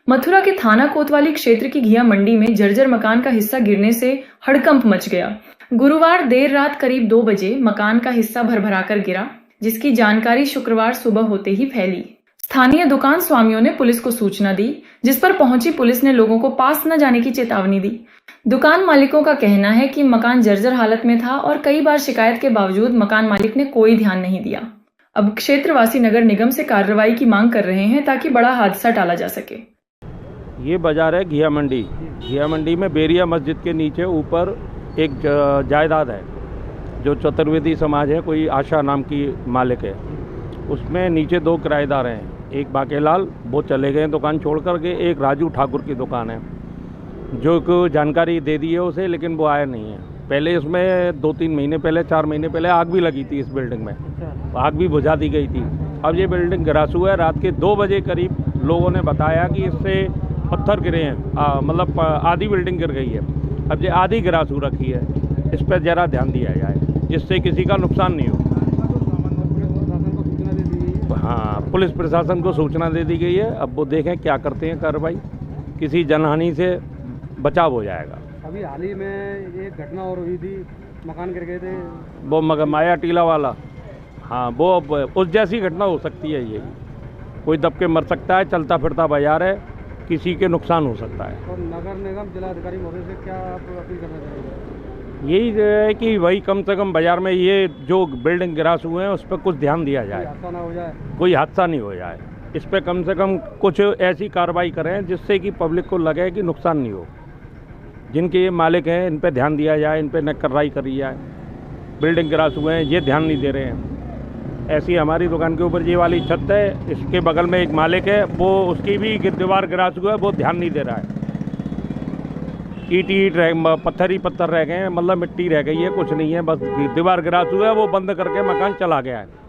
मथुरा के थाना कोतवाली क्षेत्र की घिया मंडी में जर्जर मकान का हिस्सा गिरने से हड़कंप मच गया। गुरुवार देर रात करीब 2 बजे मकान का हिस्सा भरभराकर गिरा, जिसकी जानकारी शुक्रवार सुबह होते ही फैली। स्थानीय दुकान स्वामियों ने पुलिस को सूचना दी, जिस पर पहुंची पुलिस ने लोगों को पास न जाने की चेतावनी दी। दुकान मालिकों का कहना है कि मकान जर्जर हालत में था और कई बार शिकायत के बावजूद मकान मालिक ने कोई ध्यान नहीं दिया। अब क्षेत्रवासी नगर निगम से कार्रवाई की मांग कर रहे हैं ताकि बड़ा हादसा टाला जा सके। ये बाजार है घिया मंडी। घिया मंडी में बेरिया मस्जिद के नीचे ऊपर एक जायदाद है जो चतुर्वेदी समाज है, कोई आशा नाम की मालिक है। उसमें नीचे 2 किराएदार हैं, एक बाकेलाल वो चले गए दुकान छोड़ कर के, एक राजू ठाकुर की दुकान है जो को जानकारी दे दी है उसे, लेकिन वो आया नहीं है। पहले इसमें 2-3 महीने पहले 4 महीने पहले आग भी लगी थी इस बिल्डिंग में, आग भी बुझा दी गई थी। अब ये बिल्डिंग गिरासू है। रात के 2 बजे करीब लोगों ने बताया कि इससे पत्थर गिरे हैं, मतलब आधी बिल्डिंग गिर गई है। अब ये आधी गिरासू रखी है, इस पर ज़रा ध्यान दिया जाए जिससे किसी का नुकसान नहीं हो। हाँ, पुलिस प्रशासन को सूचना दे दी गई है। अब वो देखें क्या करते हैं कार्रवाई, किसी जनहानि से बचाव हो जाएगा। अभी हाल ही में एक घटना और हुई थी, मकान गिर गए थे, वो माया टीला वाला। हाँ, वो उस जैसी घटना हो सकती है। ये कोई दब के मर सकता है, चलता फिरता बाजार है, किसी के नुकसान हो सकता है। और नगर निगम जिलाधिकारी महोदय से क्या आप अपील करना चाहेंगे? यही है कि वही कम से कम बाजार में ये जो बिल्डिंग गिरास हुए हैं उस पर कुछ ध्यान दिया जाए, हादसा ना हो जाए, कोई हादसा नहीं हो जाए। इस पर कम से कम कुछ ऐसी कार्रवाई करें जिससे कि पब्लिक को लगे कि नुकसान नहीं हो। जिनके ये मालिक हैं इन पर ध्यान दिया जाए, इन पर कार्रवाई करी जाए। बिल्डिंग गिरास हुए हैं, ये ध्यान नहीं दे रहे हैं। ऐसी हमारी दुकान के ऊपर ये वाली छत है, इसके बगल में एक मालिक है, वो उसकी भी दीवार गिरास हुआ है, वो ध्यान नहीं दे रहा है। ईट पत्थर ही पत्थर रह गए हैं, मतलब मिट्टी रह गई है, कुछ नहीं है, बस दीवार गिरास हुआ है, वो बंद करके मकान चला गया है।